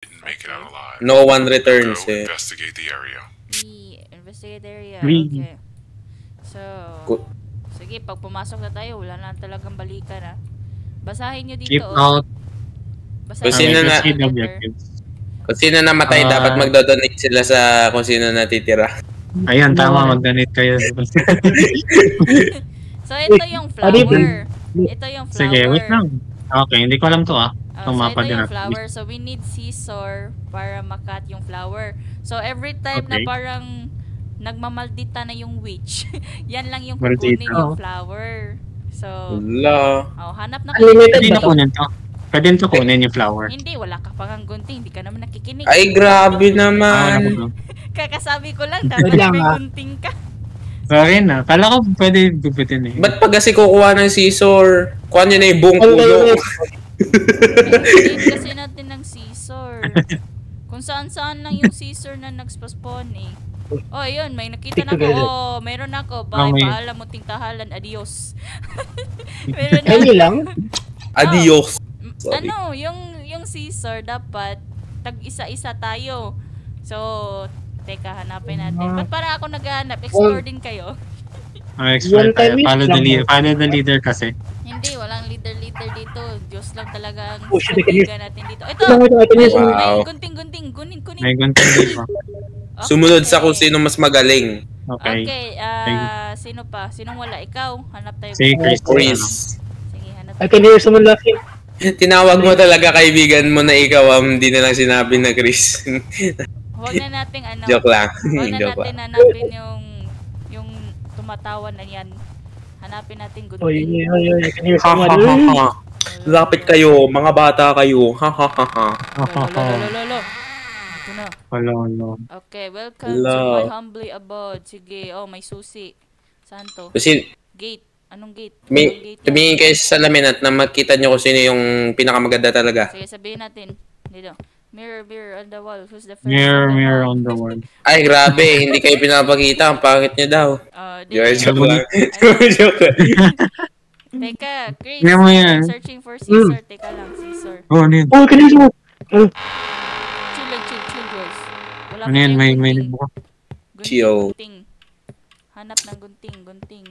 Didn't make it out alive. No one returns Go eh. investigate the area. Investigate area. Really? Okay. So, sige, pag pumasok na tayo, wala na talagang balikan, ha. Basahin nyo dito, Keep out. Basahin Kung sino nyo na- yung letter. objectives. Kung sino namatay, dapat magdodonate sila sa kung sino natitira. Ayan, tama, mag-donate kayo. So, ito yung flower. Ito yung flower. Sige, wait lang. Okay, hindi ko alam to So, Itong mapa ito din yung natin. flower. So, we need scissor para makat yung flower. So, every time na Okay. parang nagmamaldita na yung witch, yan lang yung Maldita. kukunin yung flower. So, Wala. hanap na Unlimited Pwede ba na to? kunin to. Pwede to kunin yung flower. Hindi, wala ka pang gunting. Hindi ka naman nakikinig. Ay, grabe Wala ko naman. to. Kakasabi ko lang, dapat lang, may ah. gunting ka. Sorry na. Kala ko pwede gupitin eh. Ba't pag kasi kukuha ng scissor? Kuha nyo na yung buong puno. Hindi kasi natin ng scissor. Kung saan-saan lang yung scissor na nagspawn eh. Oh, yun, may nakita na ako. Oh, meron ako. Bye, may- paalam mo tahalan. Adios. Meron na. Ayun lang. Adios. Sorry. Ano, yung scissor dapat tag-isa-isa tayo. So, teka, hanapin natin. Ba't para ako naghahanap? Explore din kayo. Explore One time tayo. is lang. Follow the leader kasi. Hindi, walang leader dito. Diyos lang talaga ang Oh, shit, I can use- kaibigan natin dito. Ito! Wait lang, I can use- May Wow. gunting. Kunin. May gunting dito. Okay. Sumunod sa kung sino mas magaling. Okay. Okay, sino pa? Sinong wala? Ikaw? Hanap tayo. Si Chris. Chris. Sige, hanap I tayo. can hear someone laughing. Tinawag mo talaga kaibigan mo na ikaw, hindi na lang sinabi na Chris. Huwag na nating Joke lang. Huwag na Joke natin lang. hanapin yung tumatawa na yan. Hanapin natin Oh, gunting. yun. I can hear Ha ha someone. ha ha. Lapit kayo, mga bata kayo. Ha ha ha ha. Lolo. Ito na. Hello. Okay, welcome to Hello. my humbly abode. Sige, may susi. Saan to? Kasi Gate. Anong gate? Anong gate yan? tumingin kayo sa salamin at na makita nyo kung sino yung pinakamaganda talaga. Sige, sabihin natin. Dito. Mirror on the wall. Who's the first? Mirror on the wall. Ay, grabe. Hindi kayo pinapakita. Ang pangit nyo daw. Joke lang. Joke lang. Teka, Chris. Tingnan mo yan. I'm searching for scissor. Teka lang, scissor. Oh, ano yun? Oh, I can hear someone. Chill, guys. Wala Ano pa yan? tayong May gunting. buka. Chill. Gunting. Hanap ng gunting.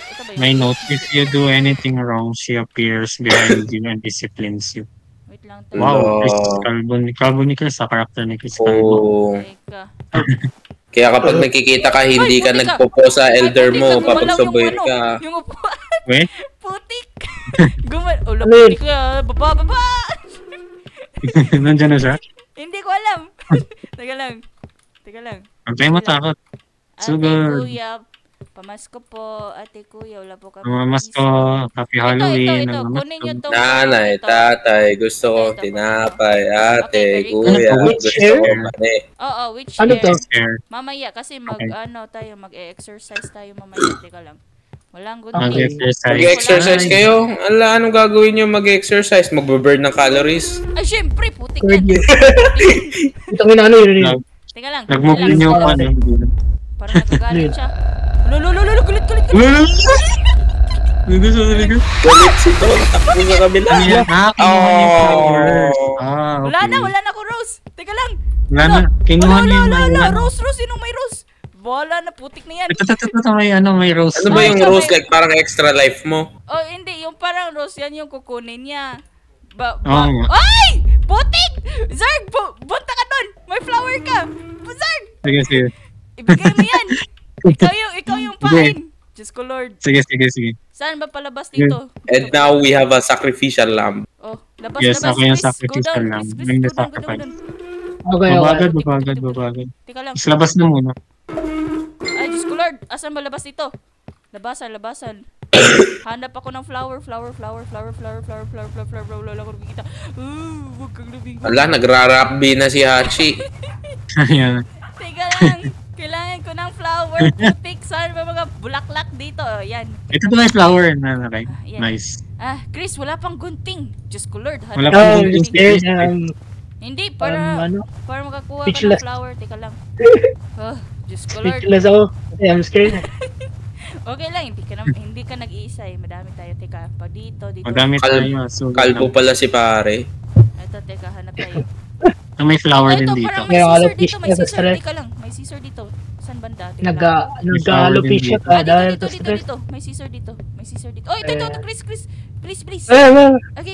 Ito ba yun? May note. If you do anything wrong, she appears behind you and disciplines you. Wait lang. Wow, No. Chris Calvo ni Chris, sa character ni Chris Calvo. Oh. Teka. Kaya kapag nakikita ka, hindi ka putik ka. nagpopo sa elder Ay, mo, putik ka, gumalaw papagsaboy yung ka. Yung upuan. Wait? Putik. Oh, Ano yun? putik ka. Baba. Nandiyan na siya? Hindi ko alam. Teka lang. Huwag tayo matakot. Ate Sugar. Kuya, pamasko po. Ate Kuya, wala po kami. Mamamas ko. Happy Ito. Halloween. Kunin nyo to. Nanay, tatay, gusto kong tinapay, ate, Okay, very good. kuya, Which gusto year? ko mani. Oo, which Ano year? to? Share. Mamaya kasi Okay. mag-exercise tayo mamaya. Teka lang. Walang gunting. Mag-exercise. Mag-exercise Ay. kayo? Ala, anong gagawin nyo mag-exercise? Magbe-burn ng calories? Ay, syempre, putik Third yan. year. Ito nga ano yun. Teka lang. Nag-move relax, yung relax. ano. Parang nagagalit siya. Lolo, kulit. Dito sa likod. Galit si Don, takbo sa kabila. Ayan, kinuha niya yung flowers. Wala Okay. na ako, Rose. Teka lang. Wala na. Kinuha niya yung Wala. ano. Rose, sinong may Rose? Wala na, putik na yan. Ito, may rose. Ano ba yung Ito, rose may- like parang extra life mo? Oh, hindi. Yung parang Rose, yan yung kukunin niya. Oo nga. Ay! Putik! Zarg, bunta ka dun! May flower ka! Zarg! Sige. Ibigay mo yan! ikaw yung pain! Diyos ko, Lord. Sige. Saan ba palabas dito? And now we have a sacrificial lamb. Oh, labas, Yes, ako yung please. sacrificial Go down, lamb. please, Yung go down, sacrifice. go down. Okay. Babagad. Teka lang. Mas labas na muna. Ay, Diyos ko, Lord. Asan ba labas dito? Labasan. Hanap ako ng flower. Wala ko nakikita. Huwag kang luminggo. Ala, nagrarapbi na si Hachi. Ayan. Teka lang. Kailangan ko ng flower. Putik. Saan ba mga bulaklak dito? Oh, yan. Ito may flower na okay. Yan. Nice. Chris, wala pang gunting. Diyos ko, Lord. Wala Hanap pang ng gunting. gunting. Hindi, para ano? makakuha ka ng Speechless. flower. Teka lang. Oh, Diyos ko, Lord. Speechless ako. I'm scared. Okay lang, hindi ka nag-iisa eh. Madami tayo. Teka, pag dito. Madami tayo. So, Kalbo pala si pare. ito, teka, hanap tayo. May flower din Ito, dito. parang may Meron scissor alopecia dito, may scissor. sa stress. Teka lang, may scissor dito. Saan banda? Teka lang. Nag-alopecia ka dahil sa stress. Dito. May scissor dito. May scissor dito. Oh, ito, Chris. Please. Where? Okay.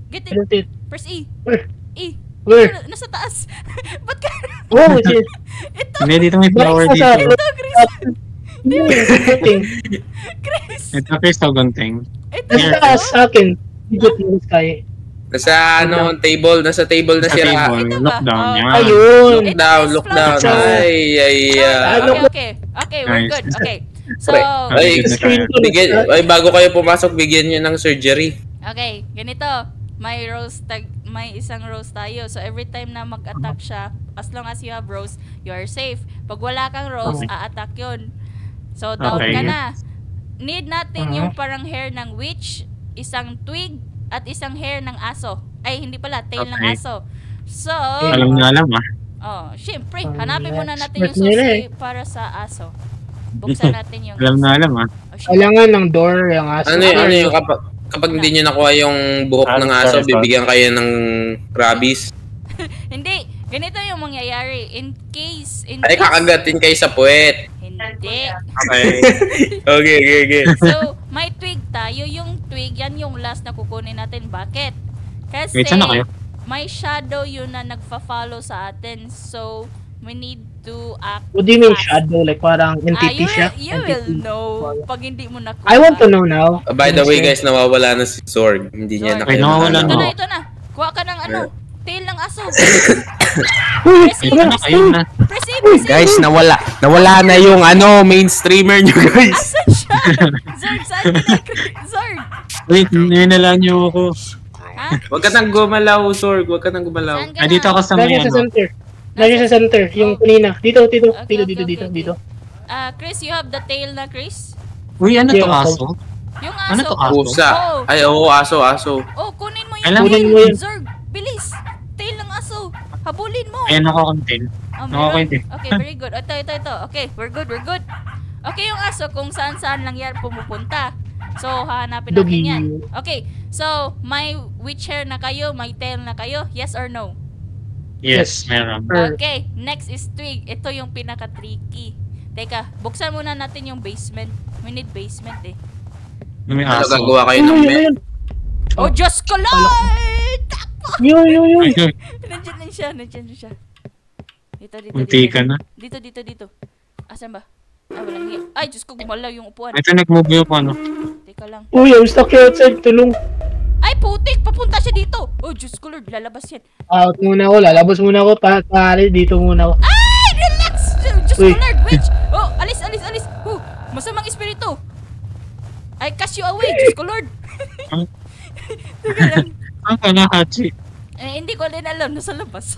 Get I don't it. it. Press E. Where? E. Where? Nasa taas. Ba't ka? Oh, shit. Ito. Hindi, dito may flower Bakit sa- dito. Ito, Chris. Chris. Ito, Chris, gunting. Ito. Nasa sa akin. Bigot mo sky. Nasa nasa table na Sa si table, Ra. Ito ba? lockdown Oh. yan. Ayun. Look down. Flower. Ay. Okay, we're Nice. good. Okay. So, Ay, Okay. ay, bago kayo pumasok, bigyan nyo ng surgery. okay, ganito. May isang rose tayo. So, every time na mag-attack siya, as long as you have rose, you are safe. Pag wala kang rose, Okay. a-attack yun. So, down Okay. ka na. Need natin yung parang hair ng witch, isang twig, at isang hair ng aso. Ay, hindi pala, tail ng Okay. aso. So, Alam na alam ah. syempre, hanapin muna natin yung Expert nila susi para sa aso. Buksan natin yung Alam na alam ah. Oh, shit. Kailangan ng door, yung aso. Ano yung kapag hindi nyo nakuha yung buhok ng aso, bibigyan kayo ng rabies. Hindi, ganito yung mangyayari. In case, Ay, kakagatin kayo sa puwet. hindi. Okay. Okay. So, may twig tayo. Yung twig, yan yung last na kukunin natin. Bakit? Kasi, Wait, saan na kayo? may shadow yun na nagfa-follow sa atin. So, we need to act What do you mean fast. shadow? Like parang entity siya? You will know pag hindi mo nakuha. I want to know now. By the way, guys, nawawala na si Sorg. Hindi niya na Sorg. kayo nawawala Ito na. na, ito na. Kuha ka ng tail ng aso. Uy, Press Ayun na, ayun na. Press it. Guys, nawala na yung main streamer nyo, guys. Asan siya? Zord, saan ka na? Zord. Wait, nilalaan niyo ako. Ha? Huwag ka nang gumalaw, Sorg. Huwag ka nang gumalaw. Saan ka Ah, dito na? ako sa may Nandiyan sa ano. center. Nandiyan sa center. Yung kanina. Dito. Okay. Dito. Chris, you have the tail na, Chris? Uy, ano to Yeah, aso? Yung Ano aso. to, aso? Pusa. Oh. Ay, oo, aso. Oh, kunin mo yung Kailangan- tail. Kunin mo yun. Zord, bilis. Tail ng aso. Habulin mo. Ayan ako content. Oh, Nakakaintindi. Okay, very good. Ito. Okay, we're good. Okay, yung aso kung saan lang yan pumupunta. So, hahanapin natin Doggy. yan. Okay, so, may witch hair na kayo, may tail na kayo, yes or no? Yes, meron. Okay, next is twig. Ito yung pinaka-tricky. Teka, buksan muna natin yung basement. We need basement eh. May Ano, aso. gagawa kayo ng Yun. Oh, Diyos ko, Lord! Yun. Ay, Nandiyan siya. Dito. Munti ka na. Dito. Asan ba? Walang hiya. Ay, Diyos ko, gumalaw yung upuan. Ito nag-move yung ano. Teka lang. Uy, I'm stuck here outside. Tulong. Ay, putik! Papunta siya dito! Oh, Diyos ko, Lord, lalabas yan. Out muna ako. Lalabas muna ako. Pare, dito muna ako. Ay, relax! Diyos ko, Uy. Lord, witch! Oh, alis! Oh, masamang espiritu! I cast you away, Diyos ko, Lord! Teka lang. Ang ka na, Hachi. Hindi ko din alam, nasa labas.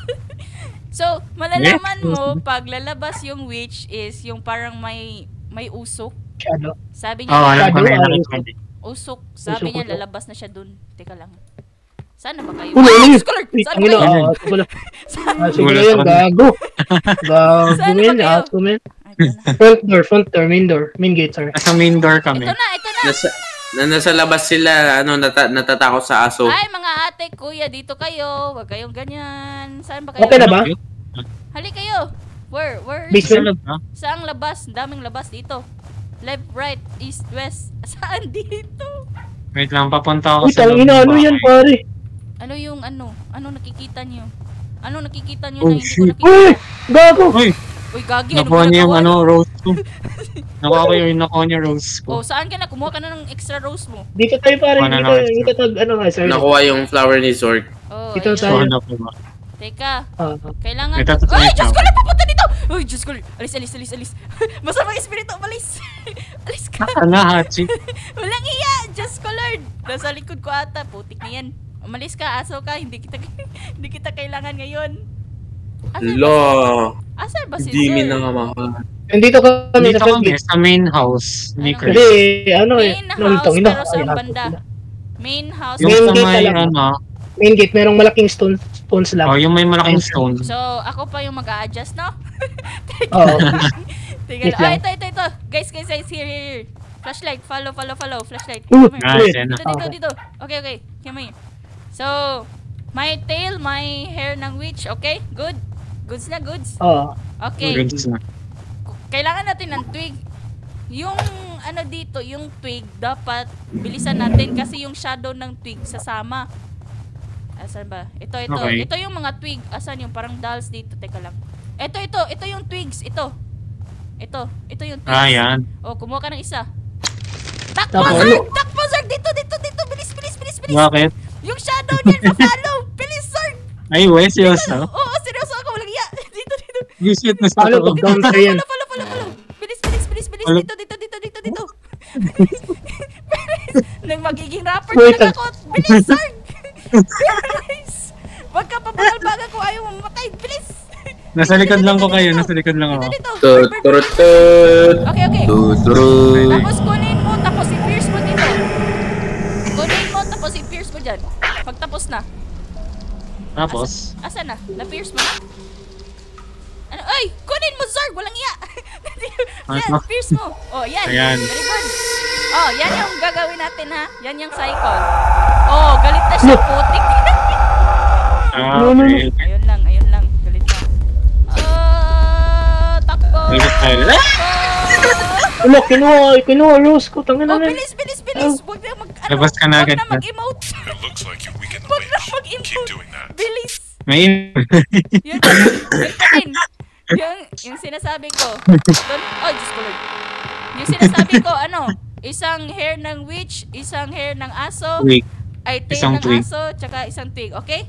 So, malalaman mo, pag lalabas yung witch is yung parang may usok. Shadow. Sabi Oo, niya, alam ko na yun. Shadow, Nakita ko din. usok. Sabi Usok, niya, usok. lalabas na siya dun. Teka lang. Sana ba kayo? Ulo, Ay, ulo. Diyos ko, Lord! Saan ba Tangina, kayo? Sige Wala yan, sa gago. Gago, Saan ba men. kayo? Aso, men. Ay, ito na. Front door, main gate, sorry. Nasa main door kami. Ito na. Nasa labas sila, natatakot sa aso. Ay, mga ate, kuya, dito kayo. Huwag kayong ganyan. Saan ba kayo? Okay na ba? Hali kayo. Where? Sa Basement? loob, ha? Saang labas? Daming labas dito. Left, right, east, west. Saan dito? Wait lang, papunta ako Uy, sa loob. tangina, ng ano yan, bahay. pare? Ano yung ano? Ano nakikita niyo? Ano nakikita niyo Oh, na hindi ko shit. nakikita? Uy, gago. Uy, Uy, gagi. Ano nakuha niya yung ginagawa ano, niyo? rose ko. Nakuha niya rose ko. Oh, saan ka na? Kumuha ka na ng extra rose mo. Dito tayo, pare. Wala na, Dito tag, ano nga, sorry. Nakuha yung flower ni Zorg. Oh, Dito ayun. tayo. So, hanap ko ba? Teka, Ah, kailangan... Ito, ito, Ay, ito. Diyos ko lang, papunta dito! Uy, Diyos ko lang. Alis. Masamang espiritu, alis. Alis ka. Ano, Hachi? Walang iya! Diyos ko, Lord! Nasa likod ko ata. Putik na yan. Umalis ka, aso ka. Hindi kita kailangan ngayon. Lo, Asan ba si Jimmy Sir? na nga mahal. Nandito kami Dito sa front kami, gate. sa main house ni Ano? Chris. Hindi, ano eh. Main Nung house, tangina. pero saan Ay, banda? sila. Main house. Yung Main sa gate may, talaga. ano, Main gate, merong malaking stones lang. oh, yung may malaking stone. So, ako pa yung mag-a-adjust, no? Oo. Teka Wait lang. lang. Ito. Guys, here. Flashlight, follow. Flashlight. Ooh, Come here. Nice, yan na. Dito. Okay. Come here. So, My tail, my hair ng witch. Okay? Good? Goods na, goods? Oo. Okay. Goods na. Kailangan natin ng twig. Yung ano dito, yung twig, dapat bilisan natin kasi yung shadow ng twig sasama. Asan ba? Ito. Okay. Ito yung mga twig. Asan yung parang dolls dito? Teka lang. Ito yung twigs. Ito yung twigs. Ah, yan. Oh, kumuha ka ng isa. Takbo, Tapos? Zerg! Takbo, Zerg! Dito! Bilis! Bakit? Yung shadow niya, pa-follow! Bilis, Zerg! Ay, wes, seryoso. Oo, seryoso ako. Walang iya. Dito. Visit na sa Paano loob. pag counter yan? Follow. Bilis. Follow. Dito. Nang magiging rapper Wait, talaga ako. Bilis, Zerg! Bilis! Wag ka pabagal-bagal kung ayaw mo mamatay. Bilis! Nasa likod lang ko kayo, nasa likod lang ako. Dito. Tuturut. Okay. Tuturut. Tapos kunin mo, tapos i-pierce mo dito. Kunin mo, tapos i-pierce mo dyan. Pagtapos na. Tapos, Asa na? Na-pierce mo na? Ano? Ay! Kunin mo, Zarg! Walang iya! Yan, Ano? pierce mo. Oh, yan. Ayan. Very good. Oh, yan yung gagawin natin, ha? Yan yung cycle. Oh, galit na siya, putik. okay. Ayun lang. Galit na. Takbo! Galit tayo. Ulo, kinuha, Rose ko. Tangin Oh, na. bilis! Huwag na Labas ka na agad, Huwag na mag-emote. It looks like you weakened the Huwag na witch. mag-emote. Keep doing that. Bilis! May Yun din. Yung sinasabi ko. Oh, Diyos ko Lord. Yung sinasabi ko, isang hair ng witch, isang hair ng aso, twig. ay tail Isang ng twig. aso, tsaka isang twig, okay?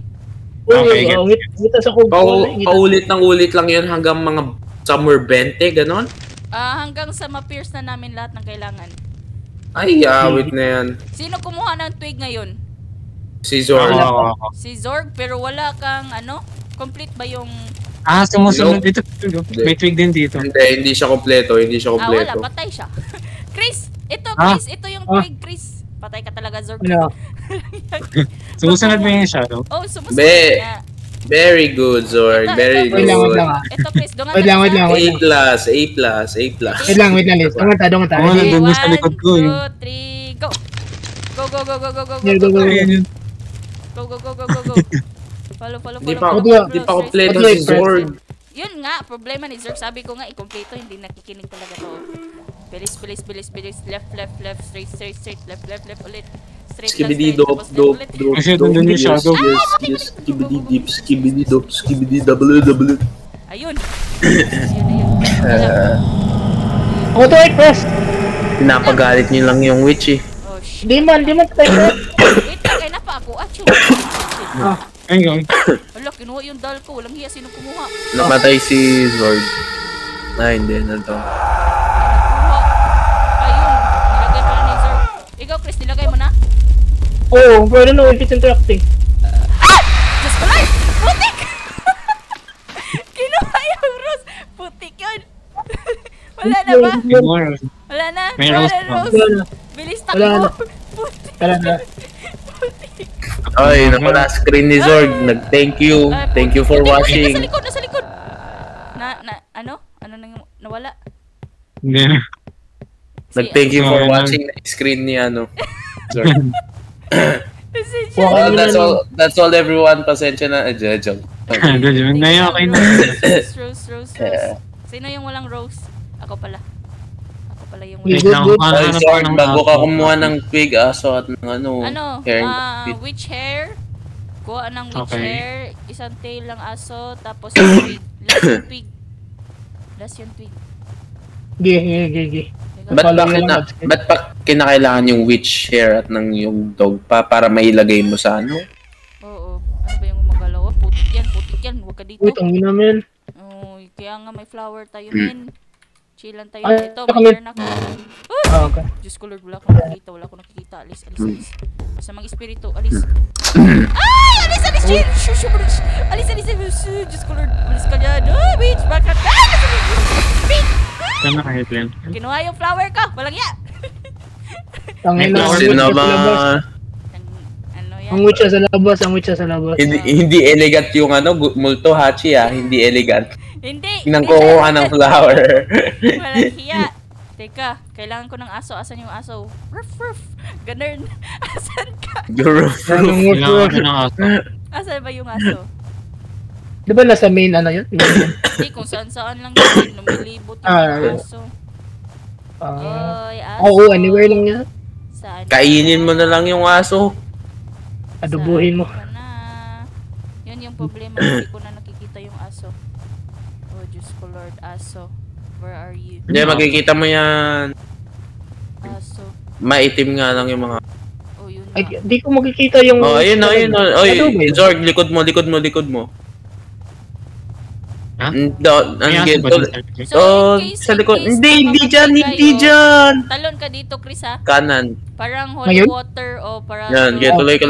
Okay, Uy, kita sa kubo. Paulit lang yun hanggang mga somewhere 20, ganon? Hanggang sa ma-pierce na namin lahat ng kailangan. Ay, awit na yan. Sino kumuha ng twig ngayon? Si Zor. Ako. Si Zorg, pero wala kang complete ba yung... Ah, sumusunod dito. May twig din dito. Hindi siya kompleto. wala, patay siya. Chris, ito yung twig, Chris. Patay ka talaga, Zorg. Ano? Sumusunod mo yung shadow. Oh, sumusunod Be. nga. Very good, Zorg. Very Wait lang, good. Ito, Chris, dungan Wait lang. A+, A+. Wait lang, Liz. Tungan ta. Oo, nandun na sa likod ko, 1, 2, 3, go! Go. Here, go. Ayun yun. Go. Follow. Di pa kompleto si Zorg. Yun nga, problema ni Zorg. Sabi ko nga, i-kompleto, hindi nakikinig talaga to. Bilis. Left, straight, left, ulit. Straight, Skibidi left, dop, tapos dop, left, ulit. dop. Kasi nandun yung shadow. Yes. Skibidi dip, skibidi dop, skibidi double. Ayun. Ayun. Ako to, wait, first. Pinapagalit niyo lang yung witch eh. Oh, shit. Di man tayo. Wait lang, kaya na pa ako. Achoo. Ayun. Wala, kinuha yung doll ko. Walang hiya, sino kumuha? Namatay si Zorg. Hindi na to. Nagkuha. Ayun, nilagay pala ni Zorg. Ikaw, Chris, nilagay mo na? Oo, pwede na, if it's interacting. Diyos ko lang! Putik! Kinuha yung rose. Putik yun. Wala na ba? Wala na? May Wala rose na pa. rose. Wala na. Bilis Wala na. takbo. Putik. Tara na. Ay, nakala screen ni Zorg. Nag-thank you. Thank you for watching. Nasa likod. Ano nang nawala? Hindi. Nag-thank you for Ayun. watching na screen ni Zorg. Si Wow. Well, that's all everyone. Pasensya na. Joke. Ngayon, okay na. Rose. Sino yung walang rose? Ako pala yung Wait walang. lang, Good. paano Ay, na Zorg, ng bago ka aso? kumuha ng twig, aso at ng hair. Witch hair. Kuha ng witch Okay. hair, isang tail ng aso, tapos yung twig. Last yung twig. Gi. Ba't pa kinakailangan yung witch hair at yung dog para mailagay mo sa Oo. Ano ba yung gumagalaw? Putik yan. Huwag ka dito. Wait, ang namin. Oh, kaya nga may flower tayo men. Chillan tayo. Ay, Ito, kami- may hair na ako. Okay. Diyos ko Lord, wala akong nakikita. Alis. Basta mga espiritu, alis. Ay! Alis! Alis! Diyos ko Lord, alis ka dyan. Oh, bitch! Bakit? Bitch! Sana kahit lang. Kinuha yung flower ko! Walang iya! Tangin na. Kasi naman, Ano yan? Ang witch sa labas. hindi elegant yung multo hachi hindi elegant. Hindi! Nangkukuha ng flower. Walang hiya. Teka, kailangan ko ng aso. Asan yung aso? Ruff! Ganun. Asan ka? You're a Anong fruit. Kailangan ko ng aso. Asan ba yung aso? Di ba nasa main ano yun? Hindi, kung saan-saan lang yun. Lumilibot yung aso. Oy, aso. Oo, anywhere lang yan. Saan Kainin mo na lang yung aso. Adubuhin mo. Saan ka na? Yun yung problema, hindi ko na nakikita yung aso. Oh, Diyos ko Lord, aso. Where are you? Hindi, makikita mo yan. Aso. Maitim nga lang yung mga... Oh, yun Ay, na. di ko makikita yung... Oh, ayun. Oy, Ano ba yun? Zorg, likod mo. Ha? Ang May aso ba gito. dun? So, Oh, in case sa likod. Hindi mamamatay dyan. kayo, talon ka dito, Chris, ha? Kanan. Parang holy Ngayon? water o parang... Yan, tuloy ka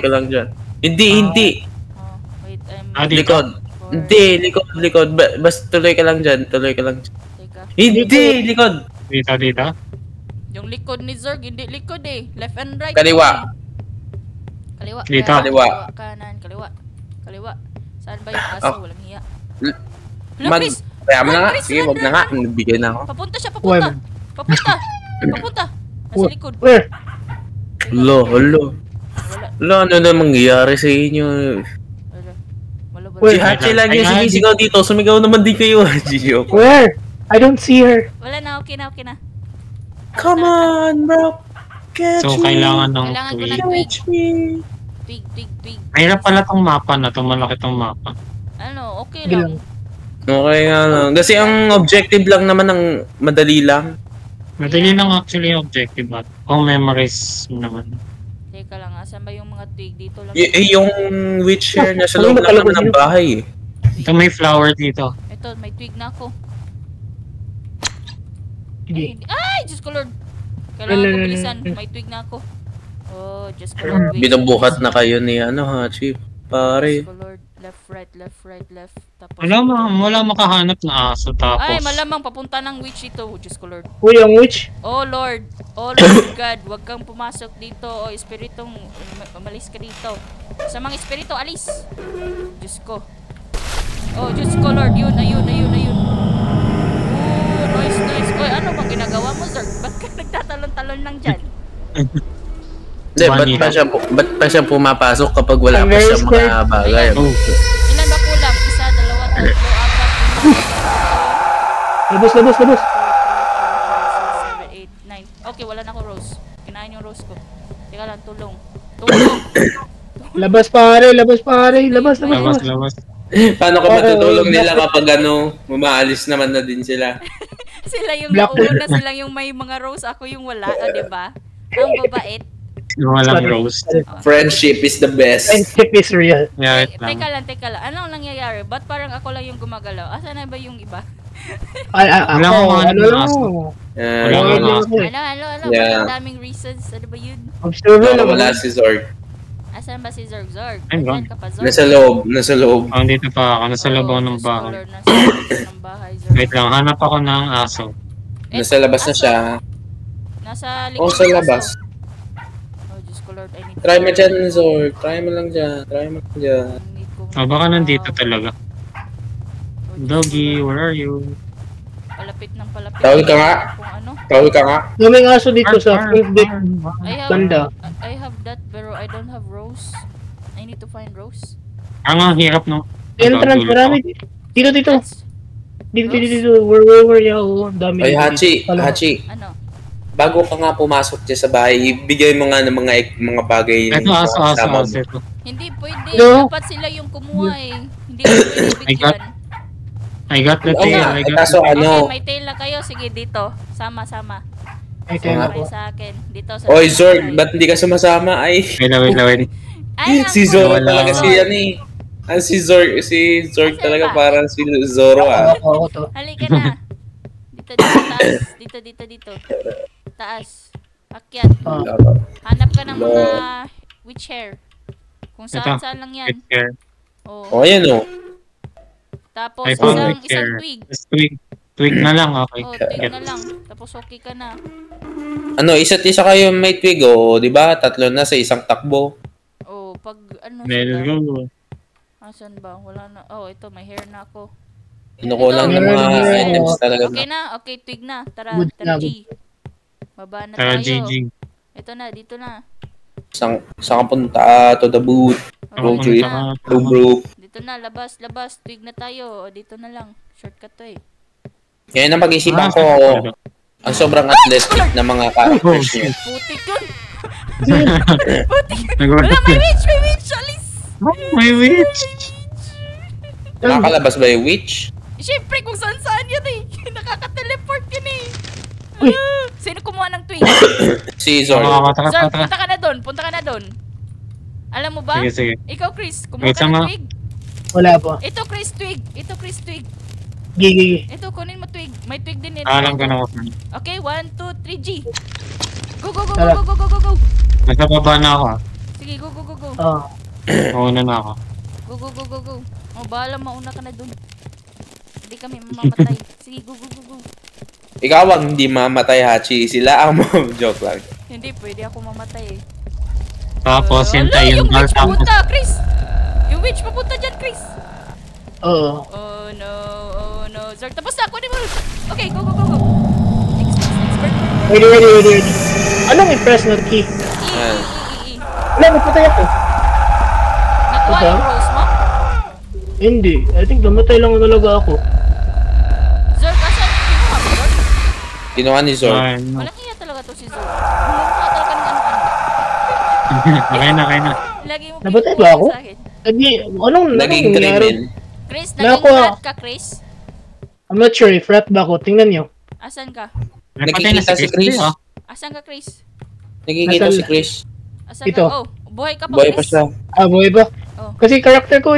lang dyan. Hindi. Oh, wait, Dito. Likod. Hindi, likod. Basta tuloy ka lang dyan. Teka. Hindi, likod. Dito. Yung likod ni Zorg, hindi likod eh. Left and right. Kaliwa. Kaliwa. Dito. Kaliwa. Kanan, kaliwa. Saan ba yung aso? Oh. Walang hiya. L- Hala, Mag... Chris! Kaya mo na nga. Chris, Sige, wag na nga. Nabigay na ako. Papunta siya, Where? papunta. Nasa likod. Where? Lo. Wala. Ano na mangyayari sa inyo? Wala ba? Where? Si Hachi lagi sumisigaw dito. Sumigaw naman din kayo, Hachi. Where? I don't see her. Wala na, okay na. Come on, bro. Catch So, me. kailangan ng Kailangan ko twig. ng twig. Catch me. Twig. Mahirap pala tong mapa na to. Malaki tong mapa. Ano, okay Sige lang. lang. Okay nga lang. Kasi ang objective lang naman ng madali lang. Madali lang actually yung objective at kung memorize mo naman. Teka lang, asan ba yung mga twig dito lang? Yung witch hair na sa loob lang naman ng bahay. Ito may flower dito. Ito, may twig na ako. Sige. Ay, Diyos ko Lord. Kailangan ko bilisan. May twig na ako. Oh, Diyos ko Lord. wait. Binubuhat na kayo ni Hachi. Pare. Diyos ko Lord. Left, right. Tapos Wala makahanap na aso tapos. Ay, malamang papunta ng witch ito. Diyos ko Lord. Uy, ang witch. Oh Lord God, huwag kang pumasok dito. O espiritong, umalis ka dito. Sa mga espiritu, alis. Diyos ko. Oh, Diyos ko Lord, ayun. Oh, noise. Oy, ano bang ginagawa mo, Zerg? Ba't ka nagtatalon-talon lang dyan? Hindi, ba't pa siya pumapasok kapag wala pa siya mga bagay? Oh. Ilan ba kulang? 1, 2, 3, 4, 5, 6, 7, 8, 9. Labas. 9. Okay, wala na ako rose. Kinain yung rose ko. Teka lang, tulong. Labas pare. Labas. Labas. Paano ka matutulong nila kapag mamaalis naman na din sila? Sila yung Black nauna, sila yung may mga rose, ako yung wala, o diba? Ang babait. Walang rose. Friendship is the best. Friendship is real. Yeah, wait lang. Teka lang. Anong nangyayari? Ba't parang ako lang yung gumagalaw? Asa na ba yung iba? Wala Ako, akong ano lang. aso. Wala Uh, akong aso. Ano? Yeah. Ang daming reasons. Ano ba yun? Observer lang. wala si Zorg. Asan ba si Zorg? Ay, Asan wrong. ka pa, Zorg? Nasa loob. Oh, dito pa ako. Nasa loob ako ng Diyos ko, bahay. Lord, nasa loob ng bahay, Zorg. Wait lang, hanap ako ng aso. Nasa labas na siya. Nasa likod O, sa ng labas. aso. Oh, Diyos ko, Lord, I need Try mo dyan, Zorg. Try mo lang dyan. Need ko Oh, baka nandito talaga. Oh, Diyos Doggy, ko, Lord. where are you? Palapit. Tawag ka nga. Kung ano. Tawag ka nga. Daming aso dito sa Arr, first date. arr, arr. Ganda. I have that, pero I don't have rose. I need to find rose. Ang hirap no. Entrance, marami. Dito. That's, Dito. Where, yeah, oh. Dami. Ay, dito. Hachi. ano? Bago ka nga pumasok dyan sa bahay, ibigay mo nga ng mga bagay. Ito aso. Tama mo. Ito. Hindi pwede. No. Dapat sila yung kumuha eh. Hindi ko pwede bigyan. I got the Oo tail. nga, I got kaso the ano, Okay, may tail na kayo. Sige, dito. Sama. Ay, tayo Sabay ako. sa akin. Dito sa Oy, Zorg, ba't hindi ka sumasama? Ay, Wait. Ay, si ako. Zoro Wala. talaga si yan eh. Si Zorg Asan talaga ba? parang si Zoro ah. Ako to. Halika na. Dito, taas. Dito. Taas. Akyat. Ah. Hanap ka ng mga witch hair. Kung Ito. saan lang yan. Take care. Oh. O, ayan o. Tapos I found isang witch hair. twig. Just twig na lang. Okay. Oh, twig na lang. Tapos okay ka na. Ano, isa't isa kayo may twig o, di ba? 3 na sa isang takbo. Oh, pag ano Let's sila. go. Asan ba? Wala na. Oh, ito may hair na ako. Kinukulang ng mga items talaga. Okay na? Okay, twig na. Tara, Good tara na, G. Baba na Tara, tayo. GG. Ito na, dito na. Saan ka punta? To the booth. Go, dito Chris. na. Go, bro. Dito na, labas. Twig na tayo. O, dito na lang. Shortcut to eh. Ngayon ang pag-isipan ko, ang sobrang athletic na mga characters niyo. Putik yun! Putik! Nagulat Wala, may yun. witch! May witch! Alis! May witch! Nakakalabas ba yung witch? Siyempre, kung saan-saan yun eh. Nakaka-teleport yun eh. Uy. Sino kumuha ng twig? Si Zor. Taka. Zor, punta ka na doon. Punta ka na doon. Alam mo ba? Sige. Ikaw, Chris, kumuha Wait, ka ng sama. twig. Wala po. Ito, Chris, twig. Ito, Chris, twig. Gigi. Ito, kunin mo twig. May twig din ito. Alam ko na ako. Okay, 1, 2, 3, G. Go, go, go, Tara. go, go, go, go, go. Nasa baba na ako. Sige, go, go, go, go. Oh. Mauna na ako. Go, go, go, go, go. Oh, bahala, mauna ka na doon. Hindi kami mamamatay. Sige, go, go, go, go. Ikaw ang hindi mamatay, Hachi. Sila ang joke lang. Hindi, pwede ako mamatay eh. Tapos, Ala, hintay yung yung bar. witch Tapos, papunta, Chris! Yung witch papunta dyan, Chris! Oo. Oh no. Zor, tapos na, kunin mo! Okay, go, go, go, go. Expert. Ready. Anong i-press na key? E. Wala, napatay ako. Nakuha Ito? yung rose mo? Hindi. I think namatay lang talaga ako. Zor, kasan yung kinuha mo, Zor? Kinuha ni Zor. Walang iya talaga to si Zor. Kinuha talaga ng ano-ano. Okay na. Lagi mo Nabatay kinukuha ba ako? sa akin. Anong Naging nangyari? krimen. Chris, Nako. naging rat ka, Chris? I'm not sure if rat ba ako. Tingnan nyo. Asan ka? Napatay na Nakikita si Chris. ah. Asan ka, Chris? Nakikita Nasaan? si Chris. Asan Ito. ka? Oh, buhay ka pa, Buhay pa Chris. siya. Ah, buhay ba? Oh. Kasi character ko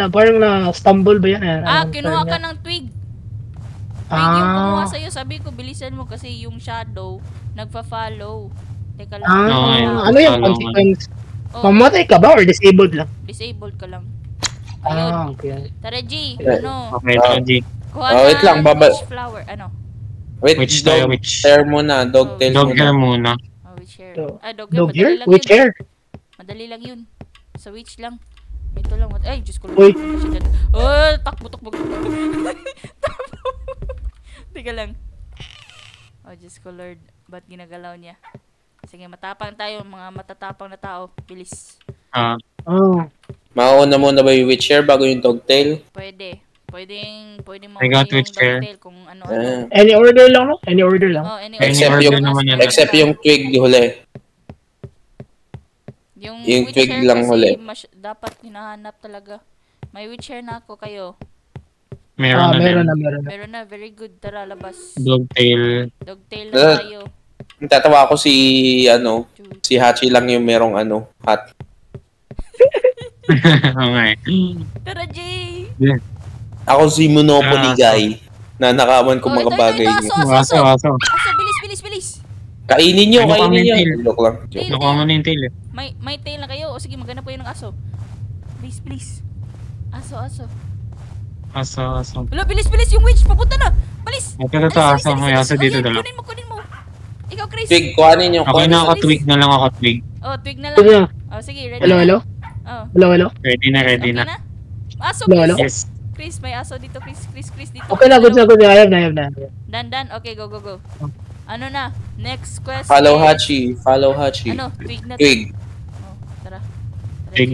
parang na-stumble ba yan? Ah, Anong kinuha term ka yan? ng twig. Twig yung kumuha Ah. sa'yo. Sabi ko, bilisan mo kasi yung shadow nagpa-follow. Teka lang. Ah, Okay. ano yung Follow consequence? Oh, Mamatay ka ba or disabled lang? disabled ka lang. Ah, Ayun. okay. Tara, G. Yeah. Ano? Okay, Ah. G. Kuha Oh, wait lang, ng baba- witch flower. Ano? Wait, Witch tayo, dog witch. hair muna. Dog tail Dog hair muna. muna. Oh, witch hair. So, Ah, dog hair. Dog Madali hair? lang Which yun. hair? Madali lang yun. Sa witch lang. Ito lang. Ay, Diyos ko. Uy. Oh, takbo. Teka lang. Oh, Diyos ko, Lord. Ba't ginagalaw niya? Sige, matapang tayo. Mga matatapang na tao. Bilis. Ah, Oh. Mauna muna ba yung witch hair bago yung dog tail? Pwede. Pwedeng I got yung witch hair. dogtail kung ano. Ah. Any order lang, no? Any order lang. Oh, any Except order yung- naman yan. Except yung twig di huli. Yung yung witch twig hair lang kasi huli. dapat hinahanap talaga. May witch hair na ako kayo. meron na Meron din. na, meron na. Meron na, very good. Tara, labas. Dog tail. Dogtail Ah. na tayo. Tatawa ako si Hachi lang yung merong hat. Okay. Tara, Jay! Ako si Monopoly Ah. guy. Na nakaman ko Oh, mga ito, bagay ito, niyo. aso. Aso. Aso, bilis! Kainin nyo, Ano pa kainin may nyo. tail? Joke lang. Joke. Tail. Nakuha mo na yung tail eh. May tail na kayo. O sige, maghanap po yun ng aso. Please. Aso. Aso. Wala, bilis! Yung witch! Papunta na! Bilis! Ito, aso. May aso dito dala. Kunin mo. Ikaw, Chris. Twig, kuhanin nyo. Okay na ako, twig na lang ako, twig. Oh, twig na Ito lang. na. Oh, sige, ready Hello, na. hello? Oh, Hello? Ready okay na. na? Aso, Hello, Chris. hello? Yes. Chris, may aso dito. Chris dito. Okay na, good na. I have na. Dan. Okay, go. Ano na? Next question. Follow Hachi. Ano? Twig na. Twig. Oh, tara. Twig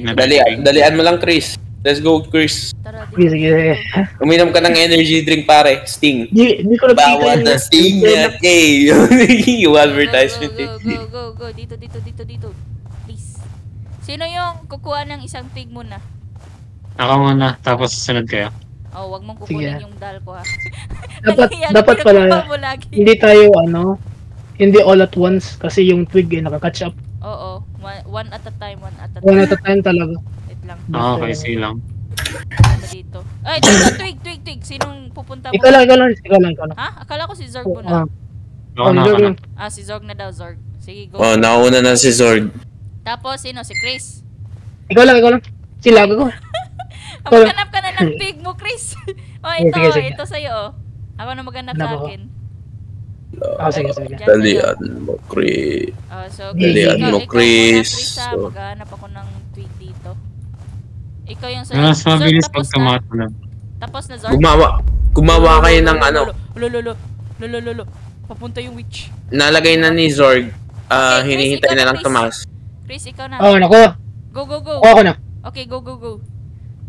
na. Dalian mo lang, Chris. Let's go, Chris. Tara, Sige. Uminom ka ng energy drink, pare. Sting. Hindi ko nakita Bawat na Sting niya. Okay. Yung advertisement. Go. Dito. Please. Sino yung kukuha ng isang twig muna? Ako muna, tapos sunod kayo. Oh, wag mong kukunin Sige. yung dal ko ha. Dapat pala, Mo lagi. hindi tayo, hindi all at once kasi yung twig nakaka-catch up. Oo. One at a time. One at a time talaga. Wait lang. Okay, sige lang. Ano dito? Ay, dito, twig. Sinong pupunta mo? Ikaw lang. Ha? Akala ko si Zorg muna. Ako na. Ah, si Zorg na daw, Zorg. Sige, go. Oh, nauna na si Zorg. Tapos, sino? Si Chris. Ikaw lang. Sila ko. Maghanap ka na ng twig mo, Chris. Oh, ito. Sige. Ito sa'yo, oh. Ako na maghanap Hanap sa ako. akin. Sige. Diyan Dalian sa'yo. mo, Chris. Oh, so, Dalian mo, ikaw Chris. muna, Chris, ha. So, Maghanap ako ng twig dito. Ikaw yung Mas mabilis pag tapos na. tumatanong. Tapos na, Zorg. gumawa kayo ng Lolo. Papunta yung witch. nalagay na ni Zorg. Okay, Chris, Hinihintay ikaw na na, lang Chris. tumaas. Chris, ikaw na. Oh, nako. Go, go, go. Kuha ko na. Okay, go, go, go.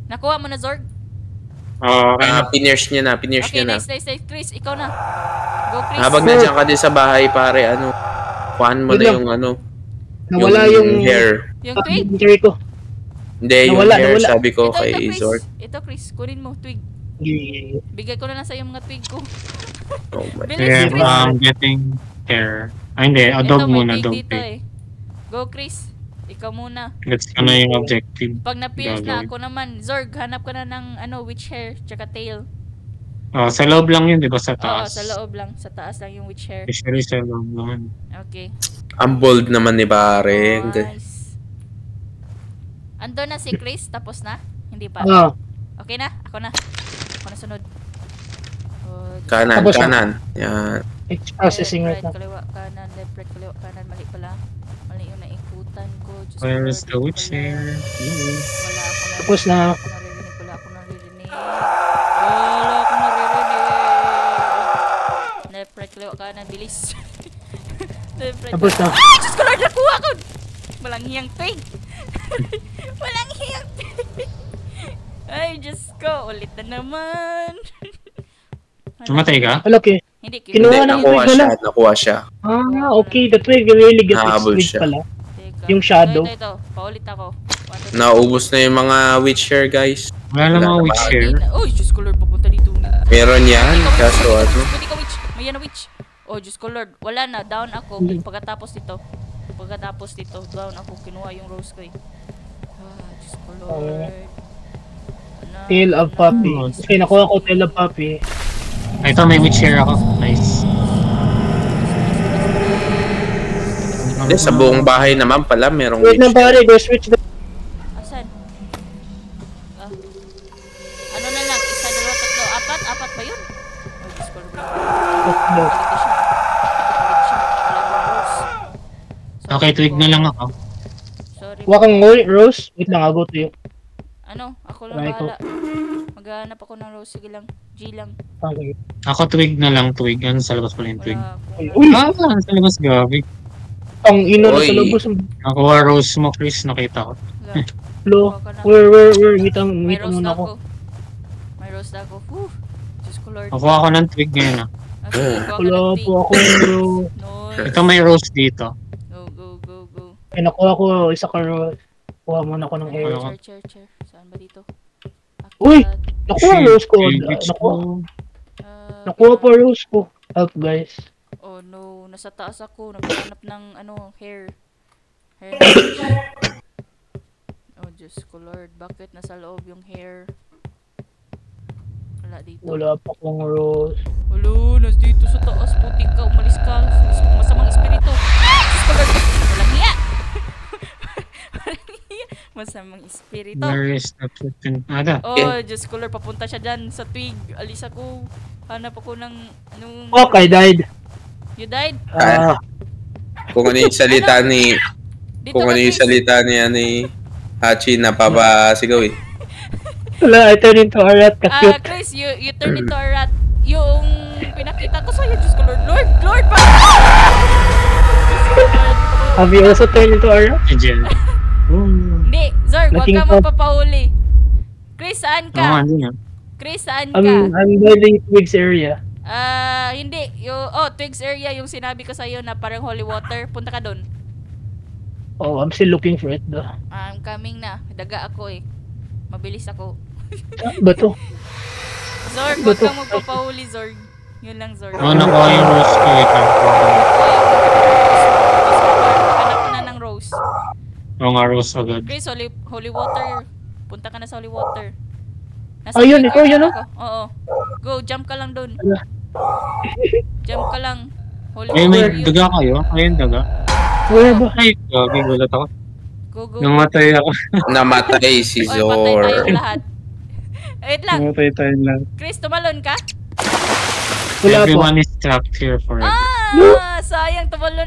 Nakuha mo na, Zorg? Okay. Pinierce niya na, pinierce Okay, niya na. nice. Chris, ikaw na. Go, Chris. Habang nandiyan ka din sa bahay, pare, ano, kuhaan mo Yun na lang. yung ano, Nawala yung hair. Yung twig? inventory ko. Hindi, yung Nawala, hair, nawala. sabi ko Ito, kay Chris. Zord. Ito, Chris. Kunin mo, twig. Yeah. Bigay ko na lang sa yung mga twig ko. Oh my. Bilis, Yeah, Chris. getting hair. Ay, hindi. Ito, Dog may muna, twig dog dito pig. eh. Go, Chris. Ikaw muna. Gets ko na yung objective. Pag na-pierce na, Gagawin. ako naman. Zorg, hanap ka na ng witch hair, tsaka tail. Oh, sa loob lang yun, di ba? Sa Oo, taas. sa loob lang. Sa taas lang yung witch hair. Usually sa loob naman. Okay. Ang bold naman ni pare. Nice. Ando na si Chris, tapos na? Hindi pa. Ah, Okay na? Ako na. Ako na sunod. Oh, Kanan, Tapos na. kanan. Yan. it's processing right now. Kaliwa, kanan, left, right, kaliwa, kanan. Mali pala. Mali yung naikutan ko. Diyos Where ko, is Lord, the witch pala. hair? Wala ako na. Tapos na. Wala ako naririnig. Wala ako naririnig. Left, right, kaliwa, kanan. Bilis. Left, right, Tapos na. ah! Diyos ko, Lord! Nakuha ko! Walang hiyang twig. Walang hiyang twig. Ay, Diyos ko. Ulit na naman. Tumatay ka? Wala, okay. Hindi, Kinuha Hindi, ng nakuha twig, siya, wala. nakuha siya. Ah, okay. The twig really gets Nahabol its twig siya. pala. Teka. Yung shadow. Ito. Paulit ako. Naubos na yung mga witch hair, guys. Wala lang mga Wala witch naman. hair. Oh, Diyos ko, Lord. Papunta dito. Meron yan, kaso ano. Pwede ka witch. May yan na witch. Oh, Diyos ko, Lord. Wala na. Down ako. Pagkatapos dito, down ako. Kinuha yung rose ko eh. Ah, Diyos ko, Lord. Tail of puppy. Okay, nakuha ko tail of puppy. Ay, ito, may witch hair ako. Nice. Hindi, sa buong bahay naman pala, merong Wait witch na pare, go switch na. Asan? Ah. Ano na lang? Isa, dalawa, tatlo, apat? Apat ba yun? Oh, Diyos ko, Lord. Balik siya. Balik siya. Wala akong rose. Sorry Okay, twig po. na lang ako. Sorry Huwag po. kang rose. Wait lang, I'll go to you. Ano? Ako lang Try ko. bahala. Maghahanap ako ng rose. Sige lang. G lang. Okay. Ako twig na lang, twig. Ano, sa labas pala yung twig. Wala akong... Uy! Ah, sa labas, gabi. Ang ino na Oy. sa labos. Nakuha rose mo, Chris. Nakita ko. Wala. Hello? Kuha ka na. Where? Wait May rose muna na ako. ako. May rose na ako. Whew. Diyos ko, Lord. Nakuha ko ng twig ngayon, ah. Ah, sige, kuha ka Wala ng po twig. ako rose. Nice. Ito may rose dito. Go. Eh, nakuha ko isa ka rose. Kuha muna ako ng hair. Ano? Chair. Saan ba dito? Uy! Akyat. Nakuha rose ko. Witch Nakuha pa rose ko. Help guys. Oh no, nasa taas ako. Naghahanap ng hair. Hair. Oh, Diyos ko, Lord. Bakit nasa loob yung hair? Wala dito. Wala pa akong rose. Wala, nas dito sa taas. Putik ka, umalis ka. Masamang espiritu. Diyos ko, Lord. Walang hiya. Walang hiya. Masamang espiritu. Where is the twig? Ada. Oh, Diyos ko, Lord. Papunta siya dyan sa twig. Alis ako. Hanap ako ng anong... Okay, died. You died? Ah, Kung ano yung salita ni, Dito kung ka, ano yung Chris. salita ni Hachi na papasigaw eh. wala, I turn into a rat. Ah, Ka-cute. Chris, you turn into a rat. Yung pinakita ko sa'yo, Diyos ko, Lord, pa! Have you also turned into a rat? Angel. Hindi, Zorg, huwag Nating ka pa- magpapahuli. Chris, saan Oo, ka? hindi na. Chris, saan ka? I'm by the twigs area. Hindi. Twigs area yung sinabi ko sa'yo na parang holy water. Punta ka doon. Oh, I'm still looking for it though. I'm coming na. Daga ako eh. Mabilis ako. Bato. Zorg, huwag kang magpapahuli, Zorg. Yun lang, Zorg. Oo, nakuha yung rose ko. Wait lang. Hanap ka na ng rose. Oo nga, rose agad. Chris, holy water. Punta ka na sa holy water. Ayun, twig ikaw area yun, ako. Oo. Go, jump ka lang doon. Ala. Jump ka lang. Holy Eh, may water yun. daga kayo? Ayun, daga. Where ba? Ay, gabi, gulat ako. Go. Namatay ako. Namatay si Oy, patay Zor. tayong lahat. Wait lang. Namatay tayo lang. Chris, tumalon ka? Wala po. Everyone is trapped here forever. Sayang tumalon